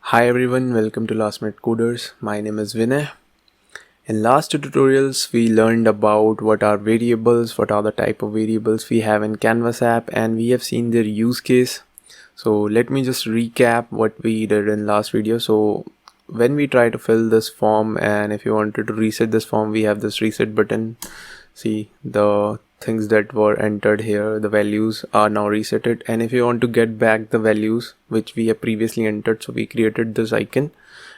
Hi everyone, welcome to Last Minute Coders. My name is Vinay. In last two tutorials, we learned about what are variables, what are the type of variables we have in Canvas app, and we have seen their use case. So let me just recap what we did in last video. So when we try to fill this form, and if you wanted to reset this form, we have this reset button. See, the things that were entered here, the values are now resetted, and if you want to get back the values which we have previously entered, so we created this icon,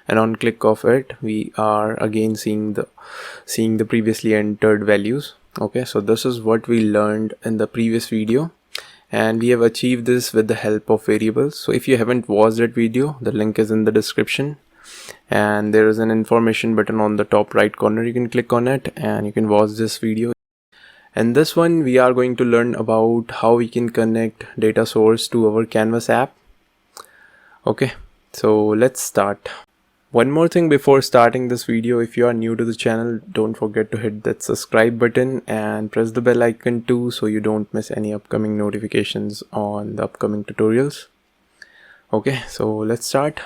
and on click of it we are again seeing the previously entered values. Okay, so this is what we learned in the previous video, and we have achieved this with the help of variables. So if you haven't watched that video, the link is in the description, and there is an information button on the top right corner. You can click on it and you can watch this video. And this one we are going to learn about how we can connect data source to our Canvas app. Okay, so let's start. One more thing before starting this video, if you are new to the channel, don't forget to hit that subscribe button and press the bell icon too, so you don't miss any upcoming notifications on the upcoming tutorials. Okay, so let's start.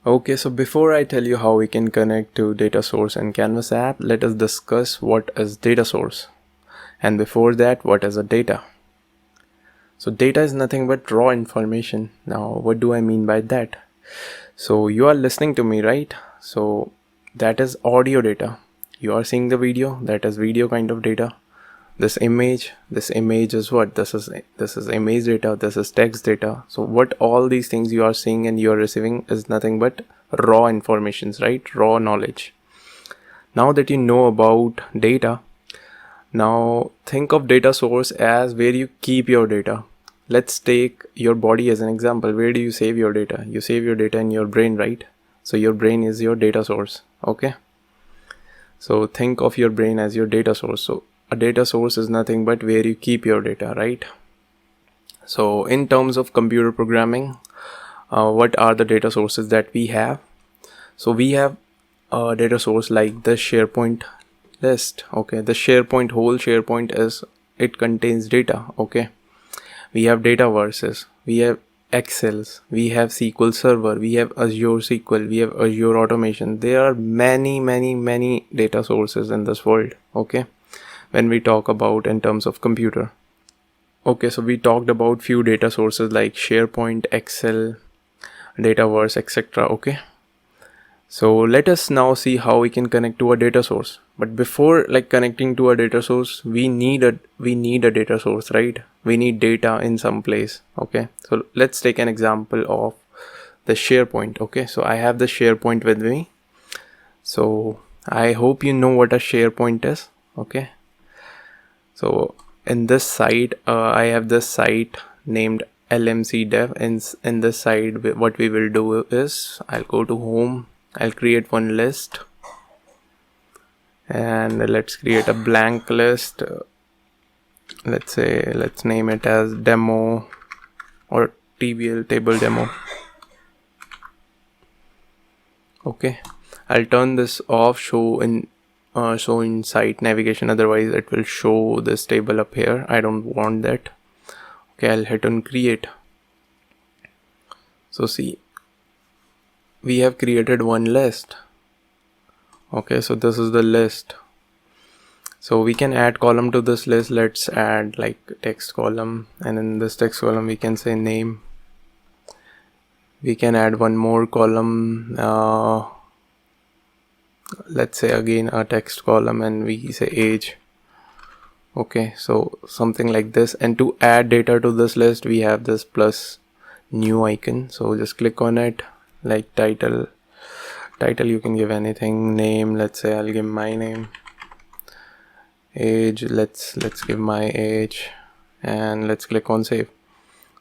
Okay, so before I tell you how we can connect to data source in Canvas app, let us discuss what is data source. And before that, what is a data? So data is nothing but raw information. Now, what do I mean by that? So you are listening to me, right? So that is audio data. You are seeing the video, that is video kind of data. This image is what? This is image data, this is text data. So what all these things you are seeing and you are receiving is nothing but raw informations, right? Raw knowledge. Now that you know about data, now think of data source as where you keep your data. Let's take your body as an example. Where do you save your data? You save your data in your brain, right? So your brain is your data source. Okay, so think of your brain as your data source. So a data source is nothing but where you keep your data, right? So in terms of computer programming, what are the data sources that we have? So we have a data source like the SharePoint list. Okay, the whole SharePoint it contains data. Okay, we have data verses, we have Excels, we have SQL Server, we have Azure SQL, we have Azure Automation. There are many data sources in this world. Okay, when we talk about in terms of computer. Okay, so we talked about few data sources like SharePoint, Excel, Dataverse, etc. Okay, so let us now see how we can connect to a data source. But before connecting to a data source, we need a data source, right? We need data in some place. Okay, so let's take an example of the SharePoint. Okay, so I have the SharePoint with me. So I hope you know what a SharePoint is. Okay, so in this site, I have this site named LMC-dev. In this site, what we will do is I'll go to home. I'll create one list, and let's create a blank list. Let's name it as demo or TBL table demo. Okay, I'll turn this off, show in site navigation, otherwise it will show this table up here. I don't want that. Okay, I'll hit on create. So see, we have created one list. Okay, so this is the list. So we can add column to this list. Let's add text column, and in this text column we can say name. We can add one more column, let's say again a text column, and we say age. Okay, so something like this. And to add data to this list, we have this plus new icon. So just click on it. Like title you can give anything. Name, let's say I'll give my name. Age, let's give my age, and let's click on save.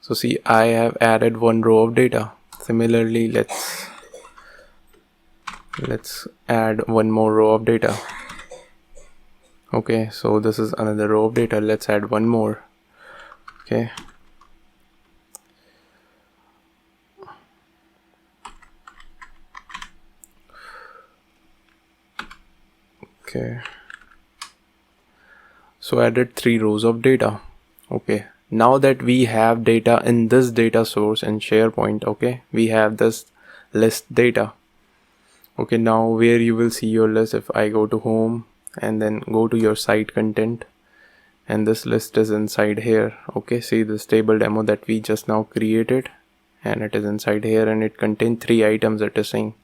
So see, I have added one row of data. Similarly, let's add one more row of data. Okay, so this is another row of data. Let's add one more. Okay, so added 3 rows of data. Okay, now that we have data in this data source in SharePoint, okay, we have this list data. Okay, now where you will see your list, if I go to home and then go to your site content, and this list is inside here. Okay, see this table demo that we just now created, and it is inside here, and it contains 3 items that is saying.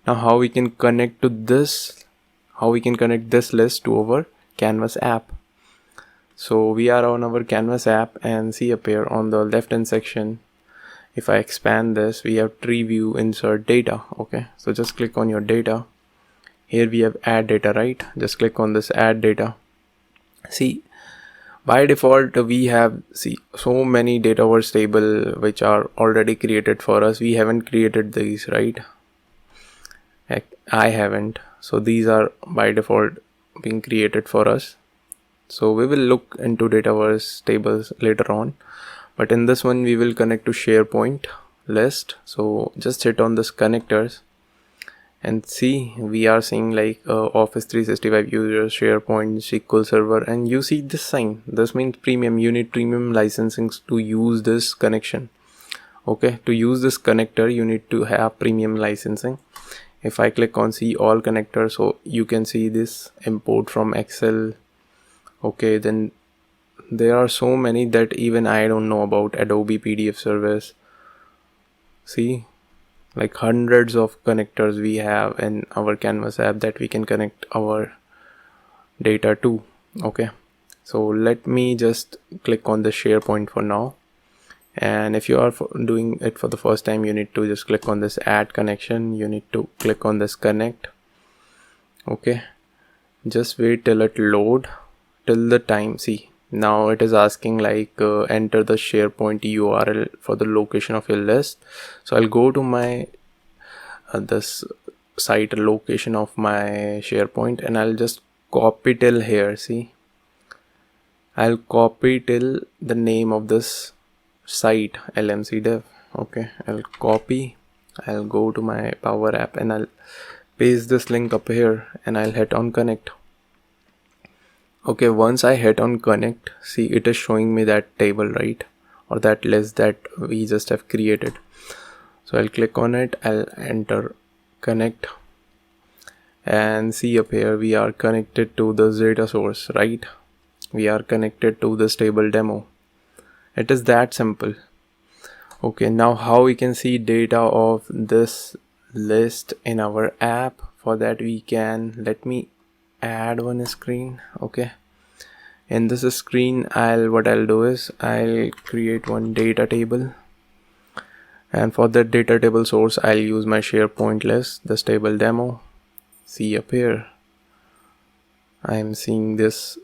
Now how we can connect to this, how we can connect this list to our Canvas app. So we are on our Canvas app, and see up here on the left hand section, if I expand this, we have tree view, insert data. Okay, so just click on your data. Here we have add data, right? Just click on this add data. See, by default we have so many Dataverse table which are already created for us. We haven't created these, right? I haven't. So these are by default being created for us. So we will look into Dataverse tables later on, but in this one we will connect to SharePoint List. So just hit on this connectors, and see we are seeing like Office 365 users, SharePoint, SQL Server, and you see this sign. This means premium. You need premium licensing to use this connection. Okay, to use this connector you need to have premium licensing. If I click on see all connectors, so you can see this import from Excel. Okay, then there are so many that even I don't know about. Adobe PDF service. See, like hundreds of connectors we have in our Canvas app that we can connect our data to. Okay, so let me just click on the SharePoint for now. And if you are doing it for the first time, you need to just click on this add connection. You need to click on this connect. Okay, just wait till it load, till the time. See, now it is asking like enter the SharePoint URL for the location of your list. So I'll go to my this site location of my SharePoint, and I'll just copy till here. See, I'll copy till the name of this site, LMC dev. Okay, I'll copy, I'll go to my PowerApp, and I'll paste this link up here, and I'll hit on connect. Okay, once I hit on connect, see it is showing me that table, right, or that list that we just have created. So I'll click on it, I'll enter connect, and see up here we are connected to this data source, right? We are connected to this table demo. It is that simple. Okay, now how we can see data of this list in our app? For that we can, let me add one screen. Okay, in this screen what I'll do is I'll create one data table, and for that data table source I'll use my SharePoint list, this table demo. See up here I'm seeing this,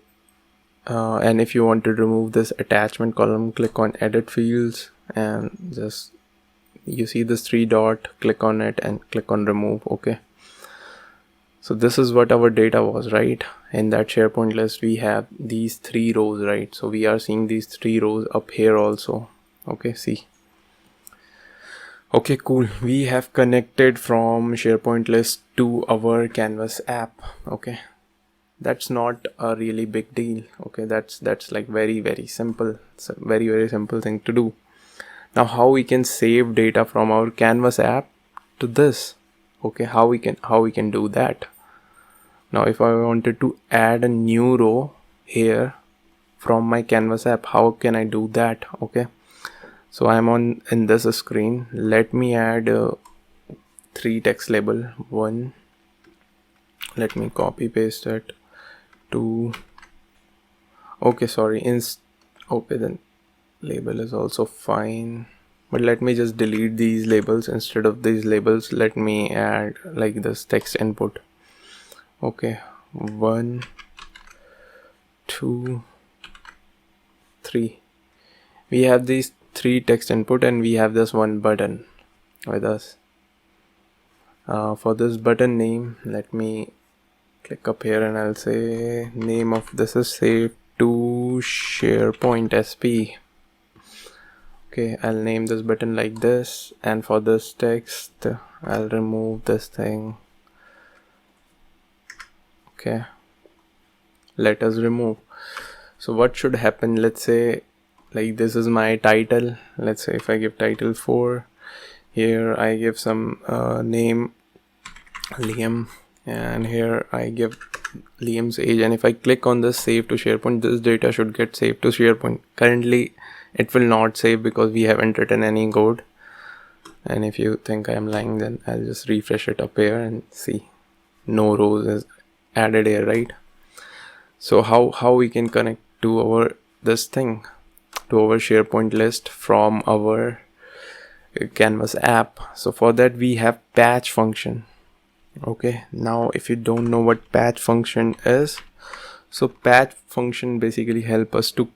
and if you want to remove this attachment column, click on edit fields, and just you see this 3 dot, click on it and click on remove. Okay, so this is what our data was, right? In that SharePoint list we have these 3 rows, right? So we are seeing these 3 rows up here also. Okay, see. Okay, cool. We have connected from SharePoint list to our Canvas app. Okay, that's not a really big deal. Okay, that's like very simple. It's a very simple thing to do. Now how we can save data from our Canvas app to this? Okay, how we can do that? Now if I wanted to add a new row here from my Canvas app, how can I do that? Okay, so I'm in this screen. Let me add 3 text label. 1, let me copy paste it. 2, okay, sorry, okay, then label is also fine, but let me just delete these labels. Instead of these labels, let me add like this text input. Okay, 1, 2, 3. We have these 3 text input, and we have this one button with us. For this button name, let me click up here, and I'll say name of this is save to SharePoint SP. Okay, I'll name this button like this, and for this text I'll remove this thing. Okay, let us remove. So what should happen? Let's say like this is my title. Let's say if I give title 4, Here I give some name Liam, and here I give Liam's age, and if I click on this save to SharePoint, this data should get saved to SharePoint. Currently it will not save because we haven't written any code, and if you think I am lying, then I'll just refresh it up here and see no rows is added here, right? So how we can connect to our this thing, to our SharePoint list from our Canvas app? So for that we have patch function. Okay, now if you don't know what patch function is, so patch function basically help us to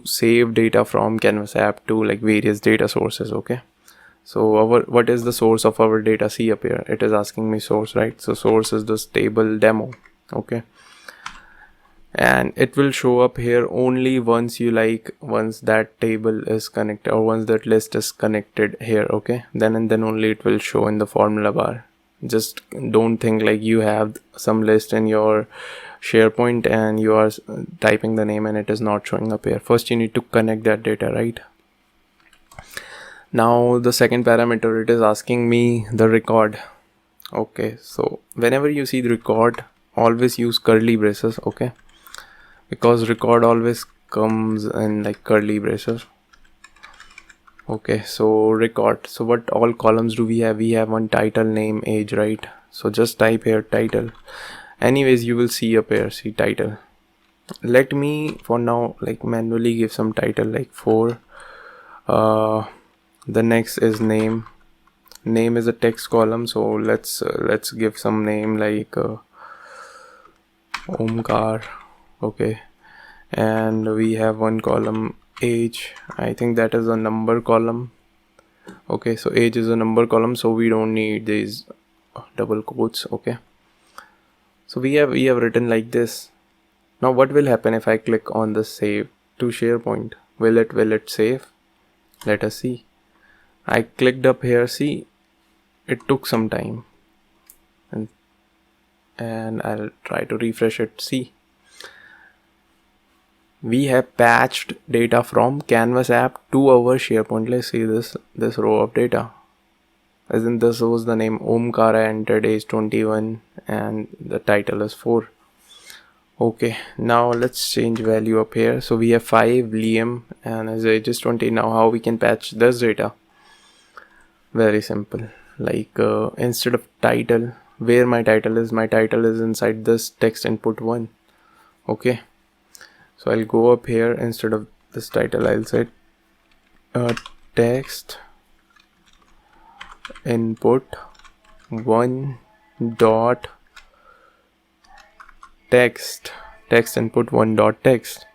save data from Canvas app to like various data sources. Okay, so what is the source of our data? See up here, it is asking me source, right? So source is this table demo. Okay, and it will show up here only once that table is connected, or once that list is connected here. Okay, then and then only it will show in the formula bar. Just don't think like you have some list in your SharePoint and you are typing the name and it is not showing up here. First you need to connect that data, right? Now the second parameter, it is asking me the record. Okay, so whenever you see the record, always use curly braces. Okay, because record always comes in like curly braces. Okay, so record. So what all columns do we have? We have one title, name, age, right? So just type here title. Anyways, you will see up here, see title. Let me for now like manually give some title like 4. The next is name. Name is a text column, so let's give some name like Omkar. Okay, and we have one column age. I think that is a number column. Okay, so age is a number column, so we don't need these double quotes. Okay, so we have written like this. Now what will happen if I click on the save to SharePoint? Will it save? Let us see. I clicked up here. See, it took some time, and I'll try to refresh it. See, we have patched data from Canvas app to our SharePoint list. See this row of data. As in, this was the name Omkar, I entered age 21 and the title is 4. Okay, now let's change value up here. So we have 5, Liam, and his age is 20. Now how we can patch this data? Very simple. Like instead of title, where my title is inside this text input 1. Okay, so I'll go up here. Instead of this title, I'll say text input 1 dot text input 1 dot text.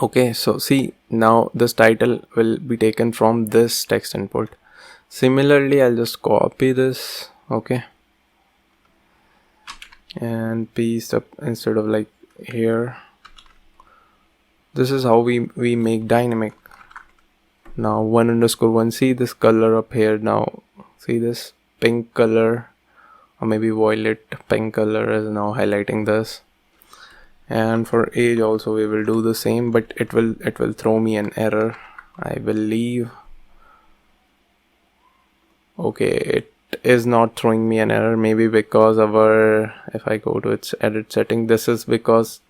Okay, so see, now this title will be taken from this text input. Similarly, I'll just copy this. Okay, and paste up instead of like here. This is how we make dynamic. Now 1_1, see this color up here. Now see this pink color, or maybe violet pink color is now highlighting this. And for age also we will do the same, but it will throw me an error, I believe. Okay, it is not throwing me an error, maybe because if I go to its edit setting, this is because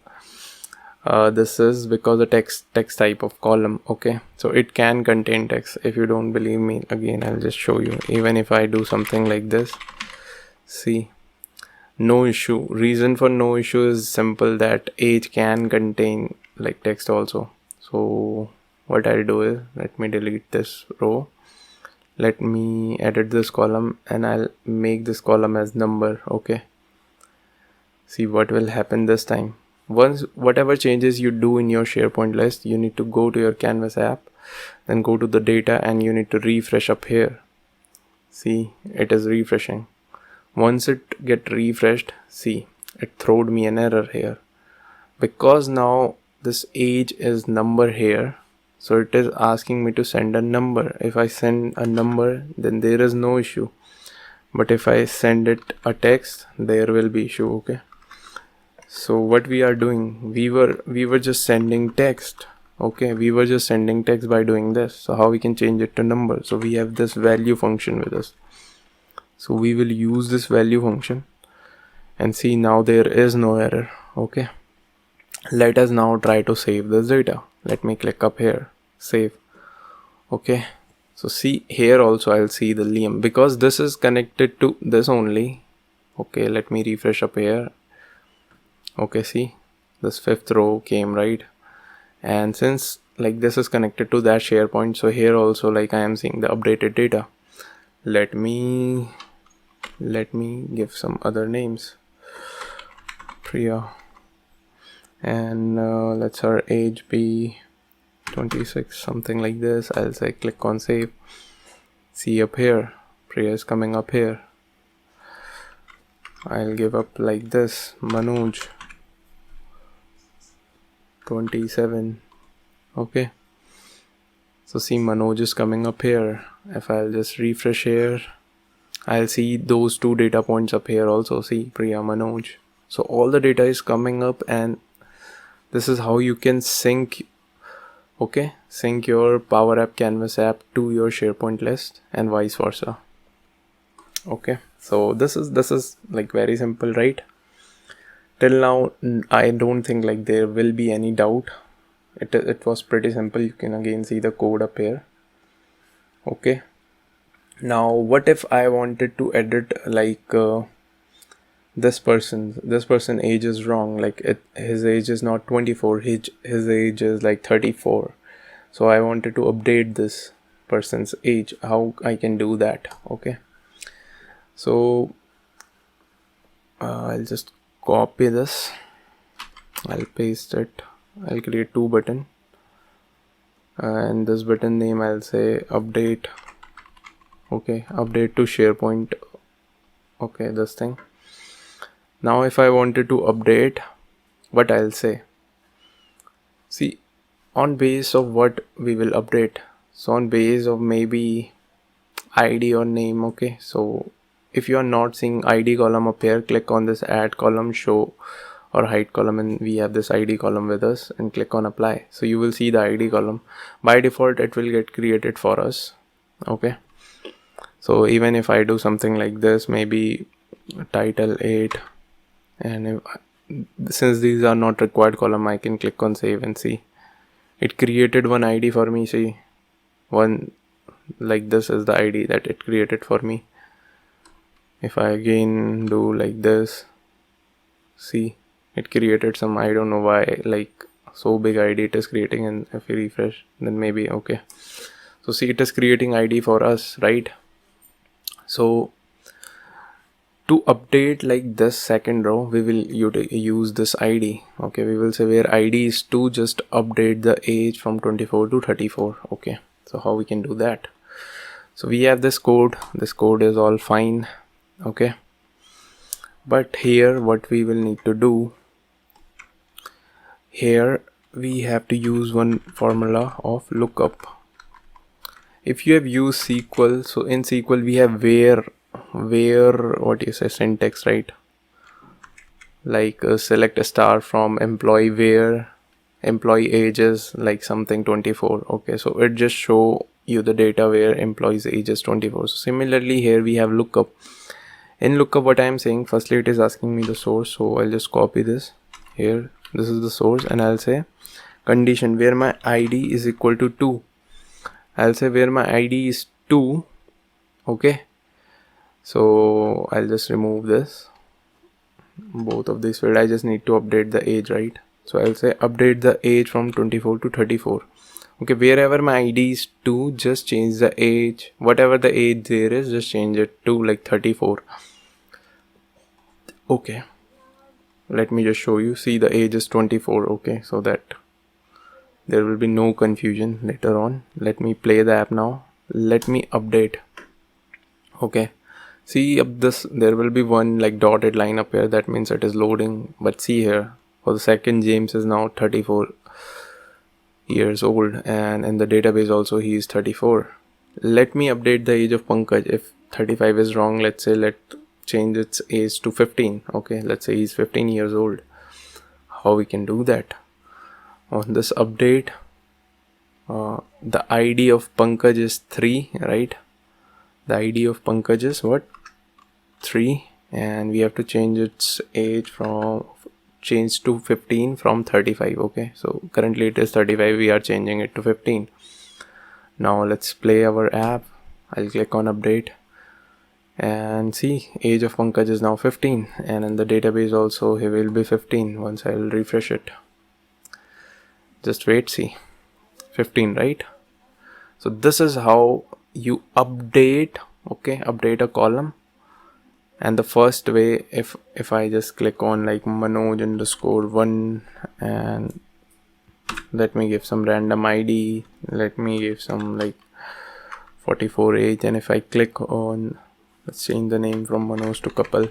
the text type of column. Okay, so it can contain text. If you don't believe me, again I'll just show you. Even if I do something like this, see, no issue. Reason for no issue is simple, that age can contain like text also. So what I'll do is, let me delete this row, let me edit this column, and I'll make this column as number. Okay, see what will happen this time. Once whatever changes you do in your SharePoint list, you need to go to your Canvas app, then go to the data, and you need to refresh up here. See, it is refreshing. Once it get refreshed, see, it throwed me an error here, because now this age is number here, so it is asking me to send a number. If I send a number, then there is no issue, but if I send it a text, there will be issue. Okay, so what we are doing, we were just sending text. Okay, we were just sending text by doing this. So how we can change it to number? So we have this value function with us. So we will use this value function and see, now there is no error. Okay, let us now try to save this data. Let me click up here, save. Okay, so see here also I'll see the Liam because this is connected to this only. Okay, let me refresh up here. Okay, see this fifth row came, right? And since like this is connected to that SharePoint, so here also like I am seeing the updated data. Let me give some other names. Priya, and let's her age be 26, something like this. I'll say click on save. See up here, Priya is coming up here. I'll give up like this, Manoj 27. Okay, so see Manoj is coming up here. If I'll just refresh here, I'll see those two data points up here also. See Priya, Manoj. So all the data is coming up, and this is how you can sync. Okay, sync your PowerApp Canvas app to your SharePoint list and vice versa. Okay, so this is like very simple, right? Till now I don't think like there will be any doubt. It was pretty simple. You can again see the code up here. Okay, now what if I wanted to edit like this person age is wrong, like his age is not 24, his age is like 34. So I wanted to update this person's age. How I can do that? Okay, so I'll just copy this, I'll paste it, I'll create two button, and this button name I'll say update. Okay, update to SharePoint. Okay, this thing. Now if I wanted to update, what I'll say, see on base of what we will update. So on base of maybe ID or name. Okay, so if you are not seeing ID column up here, click on this add column, show or hide column, and we have this ID column with us, and click on apply. So you will see the ID column. By default it will get created for us. Okay, so even if I do something like this, maybe title 8, and since these are not required column, I can click on save and see it created one ID for me. See, one, like this is the ID that it created for me. If I again do like this, see it created some, I don't know why, like so big ID it is creating, and if we refresh then maybe okay. So see, it is creating ID for us, right? So to update like this second row, we will use this ID. Okay, we will say where ID is 2, just update the age from 24 to 34. Okay, so how we can do that? So we have this code is all fine. Okay, but here what we will need to do, here we have to use one formula of lookup. If you have used SQL, so in SQL we have where what you say syntax, right? Like select a star from employee where employee age is like something 24. Okay, so it just show you the data where employee's age is 24. So similarly here we have lookup. In lookup, what I am saying, firstly it is asking me the source, so I'll just copy this here. This is the source, and I'll say condition where my ID is equal to 2. I'll say where my ID is 2. Okay, so I'll just remove this, both of these field. I just need to update the age, right? So I'll say update the age from 24 to 34. Okay, wherever my ID is 2, just change the age, whatever the age there is, just change it to like 34. Okay, let me just show you. See, the age is 24. Okay, so that there will be no confusion later on. Let me play the app now. Let me update. Okay, see up this, there will be one like dotted line up here, that means it is loading. But see here, for the second, James is now 34 years old, and in the database also he is 34. Let me update the age of Pankaj. If 35 is wrong, let's say let's change its age to 15. Okay, let's say he's 15 years old. How we can do that? On this update, the ID of Pankaj is 3, right? The ID of Pankaj is what? 3, and we have to change its age to 15 from 35. Okay, so currently it is 35, we are changing it to 15. Now let's play our app. I'll click on update and see, age of Pankaj is now 15, and in the database also he will be 15 once I'll refresh it. Just wait, see, 15, right? So this is how you update, okay, update a column. And the first way, if I just click on like Manoj_1 and let me give some random ID, let me give some like 44 age, and if I click on, let's change the name from Manoj to couple,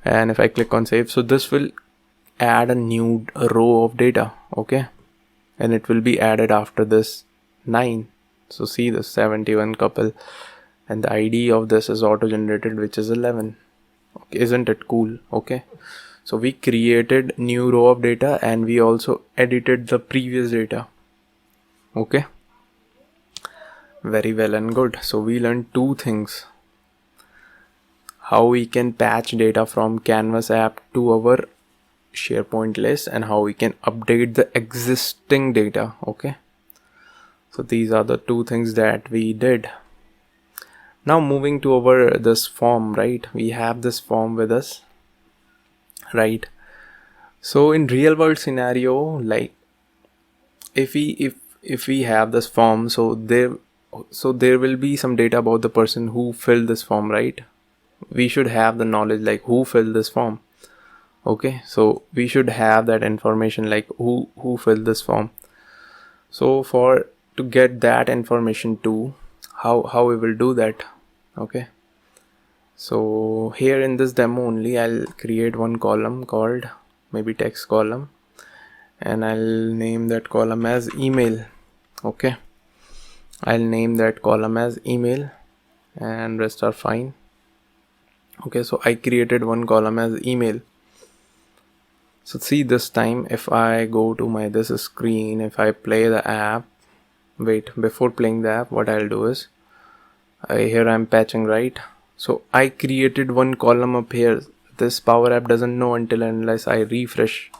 and if I click on save, so this will add a new row of data, okay, and it will be added after this 9. So see, the 71 couple, and the ID of this is auto generated, which is 11. Okay, isn't it cool? Okay, so we created new row of data and we also edited the previous data. Okay, very well and good. So we learned 2 things: how we can patch data from Canvas app to our SharePoint list, and how we can update the existing data. Okay, so these are the 2 things that we did. Now moving to our this form, right? We have this form with us, right? So in real world scenario, like if we have this form, so there will be some data about the person who filled this form, right? We should have the knowledge like who filled this form. Okay, so we should have that information like who filled this form. So to get that information too, how we will do that? Okay, so here in this demo only, I'll create one column called maybe text column, and I'll name that column as email. Okay, I'll name that column as email, and rest are fine. Okay, so I created one column as email. So see, this time if I go to this screen, if I play the app, wait, before playing the app, what I'll do is, here I'm patching, right? So I created one column up here. This Power App doesn't know until unless I refresh.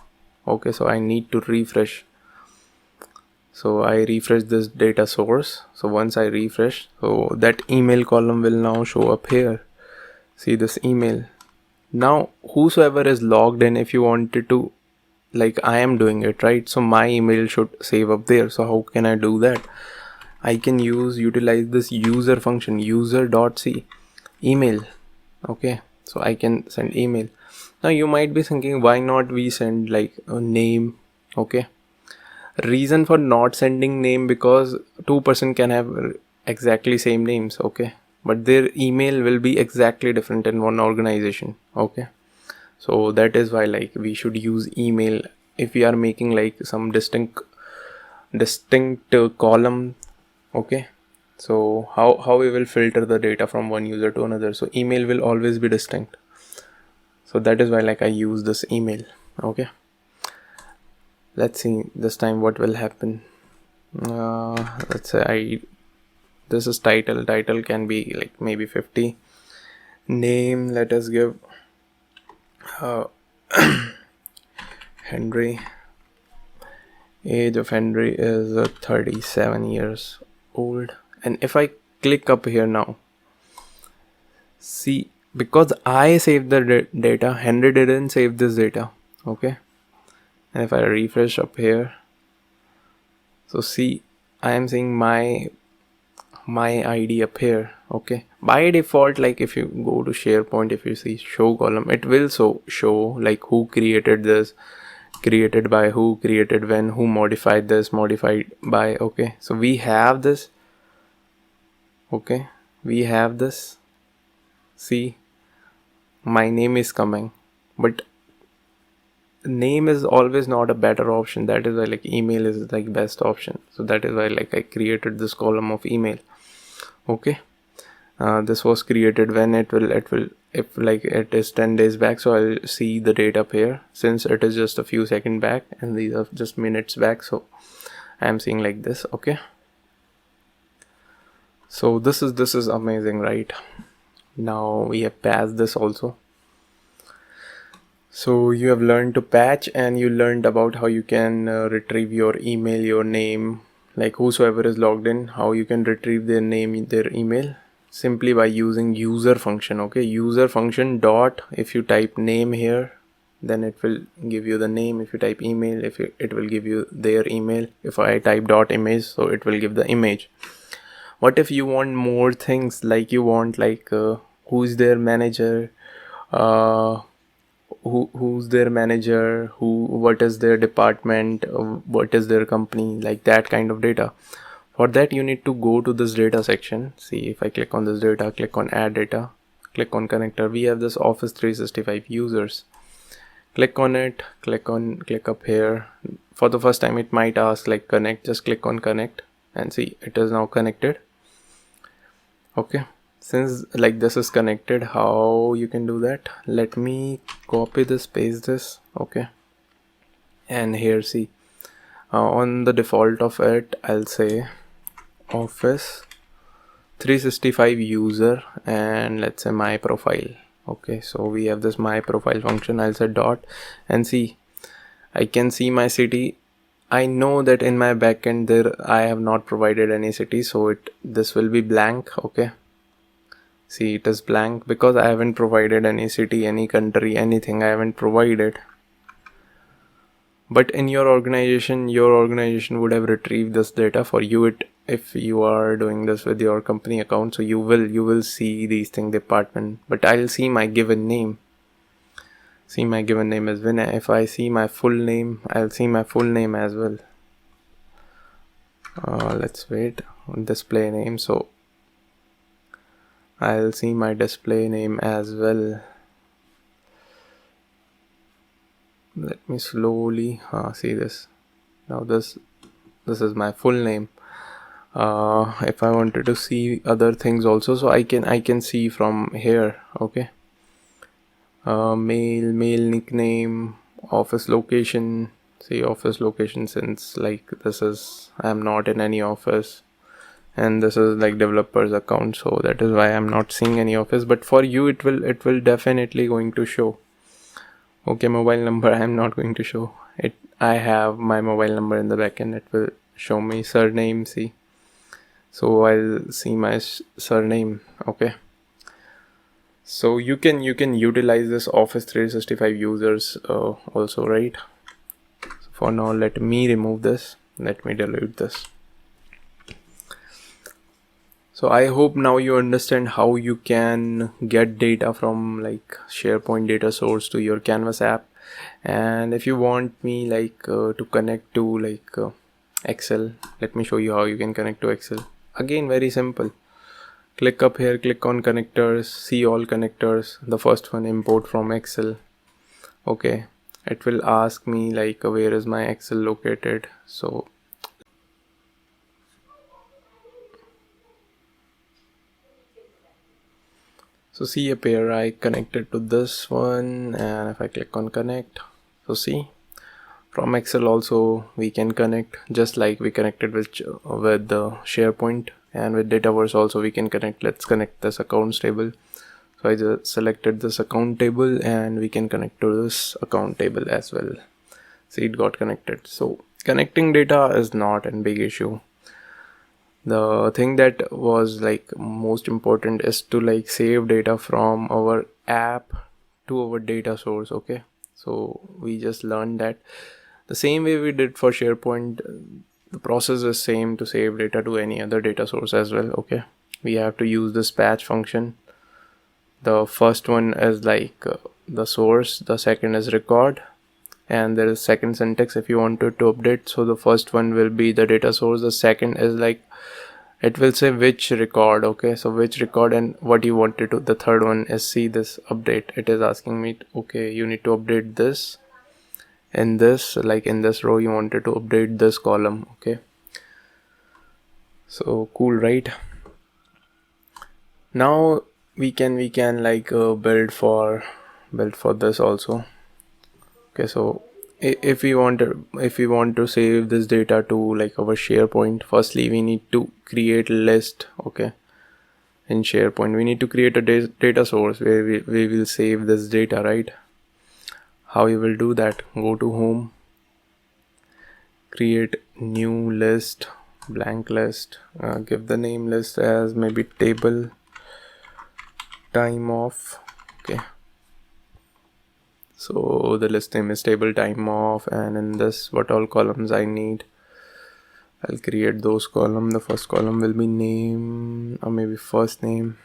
Okay, so I need to refresh. So I refresh this data source. So once I refresh, so that email column will now show up here. See this email. Now whosoever is logged in, if you wanted to, like I am doing it, right? So my email should save up there. So how can I do that? I can utilize this user function, user.c email. Okay, so I can send email. Now you might be thinking, why not we send like a name? Okay, reason for not sending name, because 2% can have exactly same names. Okay, but their email will be exactly different in one organization. Okay, so that is why like we should use email if we are making like some distinct column. Okay, so how we will filter the data from one user to another? So email will always be distinct. So that is why like I use this email. Okay, let's see this time what will happen. Let's say this is title can be like maybe 50. Name, let us give Henry. Age of Henry is 37 years old. And if I click up here now, see, because I saved the data, Henry didn't save this data. Okay, and if I refresh up here, so see, I am seeing my ID up here. Okay, by default, like if you go to SharePoint, if you see show column, it will show like who created this, created by who, created when, who modified this, modified by. Okay, so we have this. Okay, we have this. See, my name is coming, but name is always not a better option. That is why like email is like best option. So that is why like I created this column of email. Okay, this was created when it will if like it is 10 days back. So I'll see the date up here, since it is just a few seconds back and these are just minutes back. So I am seeing like this. Okay, so this is amazing, right? Now we have patched this also. So you have learned to patch, and you learned about how you can retrieve your email, your name, like whosoever is logged in, how you can retrieve their name, their email, simply by using user function. Okay, user function dot, if you type name here, then it will give you the name. If you type email, it will give you their email. If I type dot image, so it will give the image. What if you want more things, like you want like who's their manager, uh, who's their manager, what is their department, what is their company, like that kind of data. For that you need to go to this data section. See, if I click on this data, click on add data, click on connector, we have this Office 365 users. Click on it, click up here. For the first time it might ask like connect, just click on connect, and see, it is now connected. Okay, since like this is connected, how you can do that, let me copy this, paste this. Okay, and here see, on the default of it, I'll say Office 365 user, and let's say my profile. Okay, so we have this my profile function. I'll say dot, and see, I can see my city. I know that in my backend there I have not provided any city, so this will be blank. Okay, see, it is blank because I haven't provided any city, any country, anything I haven't provided. But in your organization would have retrieved this data for you. If you are doing this with your company account, so you will see these things, department. But I'll see my given name. See, my given name is Vinay. If I see my full name, I'll see my full name as well. Let's wait, display name, so I'll see my display name as well. Let me slowly see this. Now this is my full name. If I wanted to see other things also, so I can see from here. Okay, mail nickname, office location. See, office location, since like this is, I'm not in any office, and this is like developer's account, so that is why I'm not seeing any office. But for you it will definitely going to show. Okay, mobile number I'm not going to show it. I have my mobile number in the backend. It will show me surname. See, so I'll see my surname. Okay, so you can utilize this Office 365 users also, right? So for now, let me remove this. Let me delete this. So I hope now you understand how you can get data from like SharePoint data source to your Canvas app. And if you want me like to connect to like Excel, let me show you how you can connect to Excel. Again, very simple. Click up here, click on connectors, see all connectors. The first one, import from Excel. Okay, it will ask me like where is my Excel located. So see up here, I connected to this one, and if I click on connect, so see, from Excel also we can connect, just like we connected with the SharePoint, and with Dataverse also we can connect. Let's connect this accounts table. So I just selected this account table, and we can connect to this account table as well. See, it got connected. So connecting data is not a big issue. The thing that was like most important is to like save data from our app to our data source. Okay, so we just learned that the same way we did for SharePoint, the process is same to save data to any other data source as well. Okay, we have to use this patch function. The first one is like the source, the second is record, and there is second syntax if you wanted to update. So the first one will be the data source, the second is like it will say which record. Okay, so which record and what you wanted to. The third one is see this update. It is asking me, okay, you need to update this in this, like in this row you wanted to update this column. Okay, so cool, right? Now we can like build for this also. Okay, so if we want to save this data to like our SharePoint, firstly we need to create a list. Okay, in SharePoint we need to create a data source where we will save this data, right? How you will do that? Go to home, create new list, blank list, give the name list as maybe table time off. Okay, so the list name is table time off, and in this what all columns I need, I'll create those columns. The first column will be name, or maybe first name.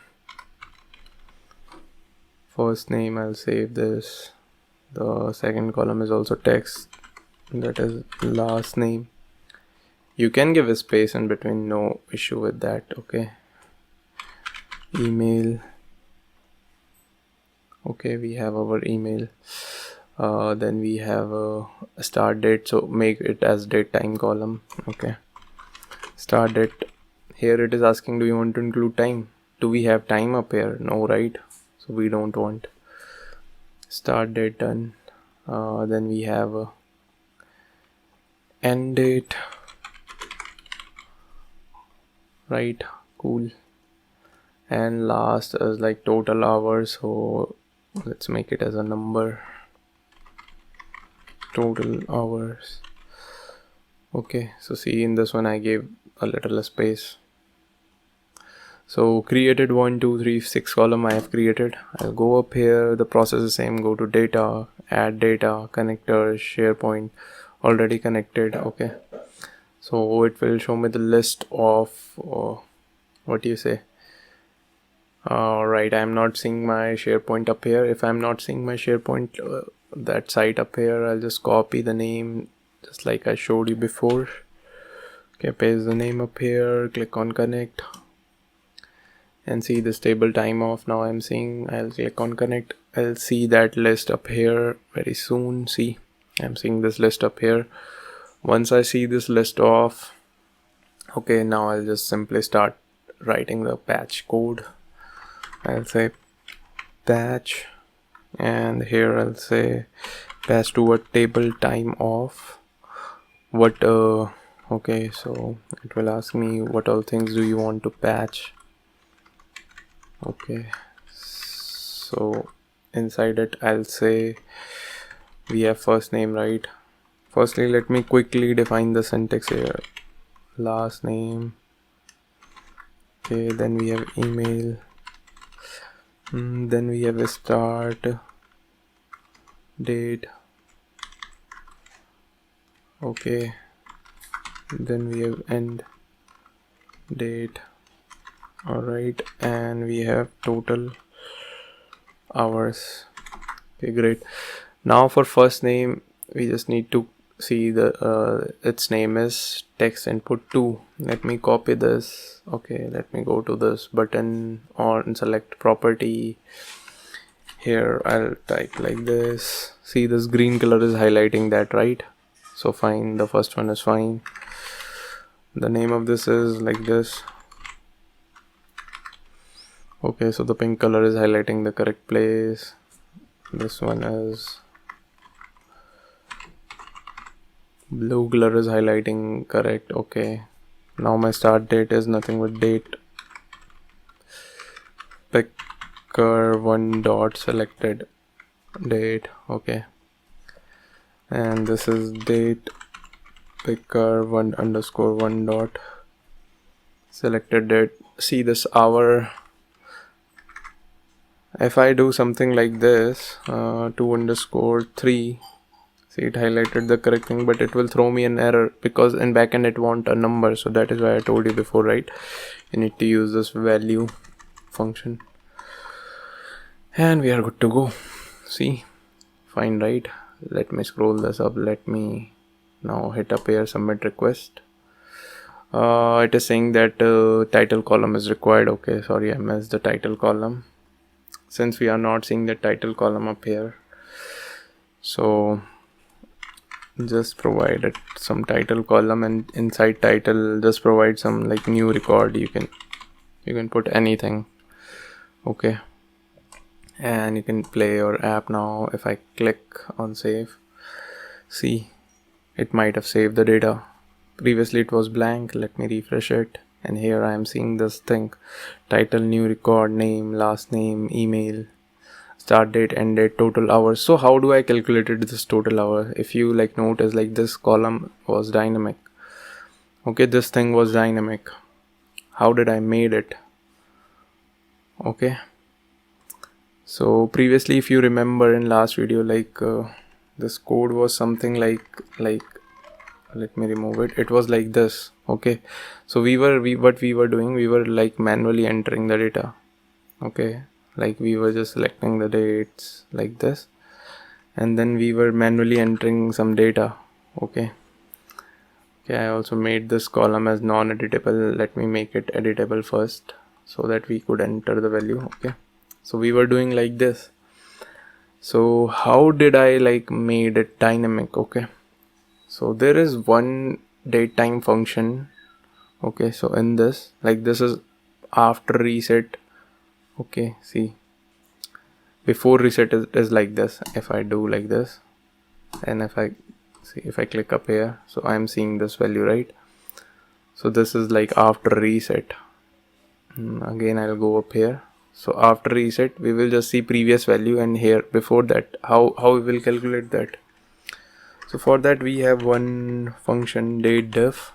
I'll save this. The second column is also text, that is last name. You can give a space in between, no issue with that. Okay, email. Okay, we have our email. Then we have a start date, so make it as date time column. Okay, start date. Here it is asking, do you want to include time? Do we have time up here? No, right? So we don't want. Start date done. Then we have a end date, right? Cool. And last is like total hours, so let's make it as a number, total hours. Okay, so see, in this one I gave a little space. So created 1 2 3 6 column I have created. I'll go up here, the process is same, go to data, add data, connectors, SharePoint, already connected. Okay, so it will show me the list of what do you say. Right, I'm not seeing my SharePoint up here. If I'm not seeing my SharePoint that site up here, I'll just copy the name just like I showed you before. Okay, paste the name up here, click on connect, and see this table time off. Now I'm seeing, I'll click on connect, I'll see that list up here very soon. See, I'm seeing this list up here. Once I see this list off, okay, now I'll just simply start writing the patch code. I'll say patch, and here I'll say patch to a table time off. What okay, so it will ask me what all things do you want to patch. Okay, so inside it I'll say we have first name, right? Firstly, let me quickly define the syntax here. Last name. Okay, then we have email. Then we have a start date. Okay, then we have end date. Alright, and we have total hours. Okay, great. Now for first name, we just need to see the its name is text input 2. Let me copy this. Okay, let me go to this button and select property. Here I'll type like this. See, this green color is highlighting that, right? So fine, the first one is fine. The name of this is like this. Okay, so the pink color is highlighting the correct place. This one is blue color is highlighting correct. Okay, now my start date is nothing but date picker 1 dot selected date. Okay, and this is date picker 1 underscore 1 dot selected date. See this hour. If I do something like this, 2 underscore 3, see, it highlighted the correct thing, but it will throw me an error because in backend it want a number. So that is why I told you before, right? You need to use this value function, and we are good to go. See, fine, right? Let me scroll this up. Let me now hit up here, submit request. It is saying that title column is required. Okay, sorry, I missed the title column. Since we are not seeing the title column up here, so just provide it some title column, and inside title just provide some like new record. You can put anything. Okay, and you can play your app now. If I click on save, See, it might have saved the data. Previously it was blank. Let me refresh it, and here I am seeing this thing: title, new record, name, last name, email, start date, end date, total hours. So how do I calculated this total hour? If you like notice, like this column was dynamic. Okay, this thing was dynamic. How did I made it? Okay, so previously, if you remember in last video, like this code was something like let me remove it. It was like this. Okay, so what we were doing, we were like manually entering the data. Okay, like we were just selecting the dates like this, and then we were manually entering some data. Okay, I also made this column as non-editable. Let me make it editable first so that we could enter the value. Okay, so we were doing like this. So how did I like made it dynamic? Okay, so there is one date time function. Okay, so in this, like this is after reset. Okay, see, before reset is like this. If I do like this, and if I click up here, so I'm seeing this value, right? So this is like after reset. Again I'll go up here. So after reset we will just see previous value, and here before that how we will calculate that. So for that we have one function, DateDiff.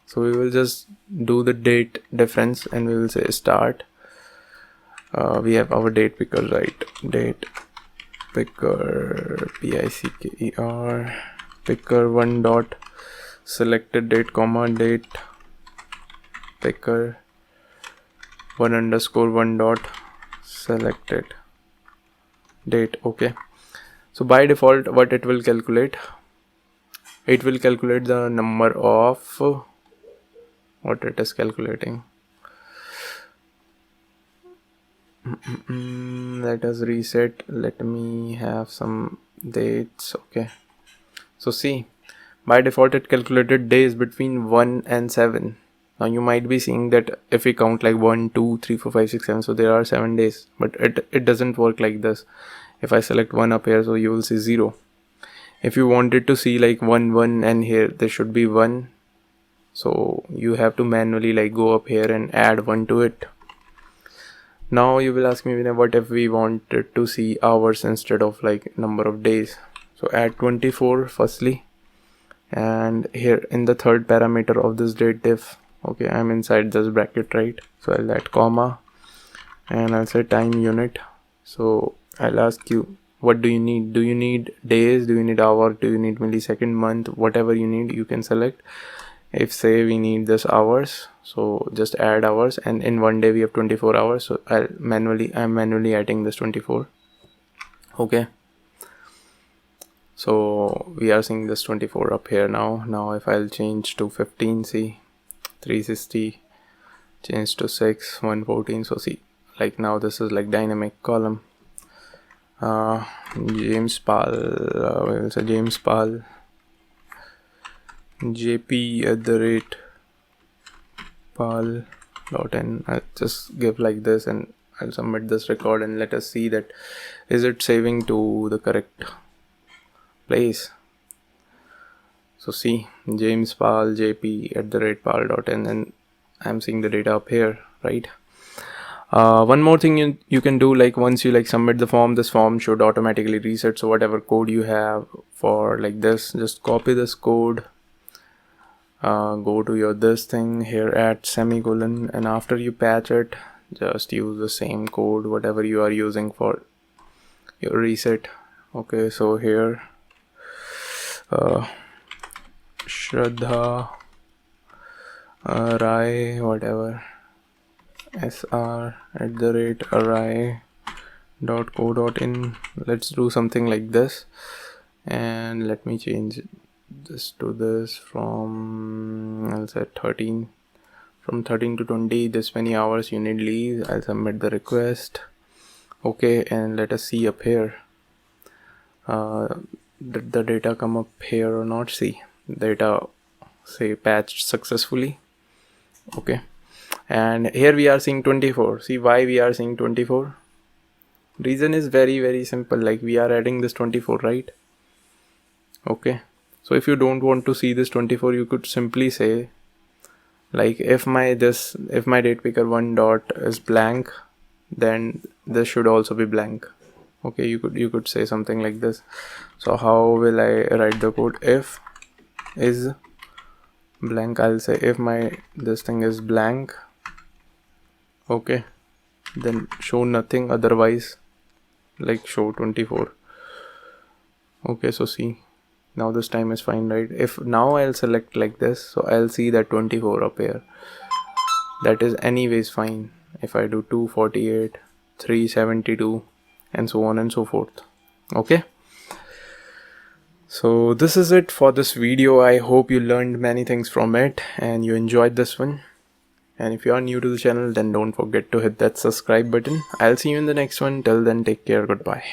So we will just do the date difference, and we will say start. We have our date picker, right? Date picker, picker, picker one dot selected date comma date picker one underscore one dot selected date. Okay, so by default what it will calculate, it will calculate the number of what it is calculating. Let us reset. Let me have some dates. Okay, so see, by default it calculated days between 1 and 7. Now you might be seeing that if we count like 1, 2, 3, 4, 5, 6, 7, so there are 7 days, but it doesn't work like this. If I select 1 up here, so you will see 0. If you wanted to see like 1, 1, and here there should be 1, so you have to manually like go up here and add 1 to it. Now you will ask me, what if we wanted to see hours instead of like number of days? So add 24 firstly, and here in the third parameter of this DateDiff, okay, I'm inside this bracket, right? So I'll add comma, and I'll say time unit. So I'll ask you, what do you need? Do you need days? Do you need hour? Do you need millisecond, month? Whatever you need, you can select. If say we need this hours, so just add hours, and in one day we have 24 hours, so I'm manually adding this 24. Okay, so we are seeing this 24 up here now. If I'll change to 15, see, 360, change to 6, 114. So see, like now this is like dynamic column. James Pal, we will say James Pal jp@pal.in. I'll just give like this, and I'll submit this record, and let us see that is it saving to the correct place. So see, James Pal jp@pal.in, and I'm seeing the data up here, right? One more thing you can do, like once you like submit the form, this form should automatically reset. So whatever code you have for like this, just copy this code, go to your this thing here at semicolon, and after you patch it, just use the same code whatever you are using for your reset. Okay, so here Shraddha Rai, whatever, sr@array.co.in. let's do something like this, and let me change this to this from, I'll say 13, from 13 to 20, this many hours you need leave. I'll submit the request. Okay, and let us see up here, did the data come up here or not? See, data say patched successfully. Okay, and here we are seeing 24. See why we are seeing 24? Reason is very simple, like we are adding this 24, right? Okay, so if you don't want to see this 24, you could simply say like if my date picker 1 dot is blank, then this should also be blank. Okay, you could say something like this. So how will I write the code? If is blank, I'll say if my this thing is blank, okay, then show nothing, otherwise like show 24. Okay, so see, now this time is fine, right? If now I'll select like this, so I'll see that 24 appear. That is anyways fine. If I do 248, 372 and so on and so forth. Okay, so this is it for this video. I hope you learned many things from it and you enjoyed this one. And if you are new to the channel, then don't forget to hit that subscribe button. I'll see you in the next one. Till then, take care. Goodbye.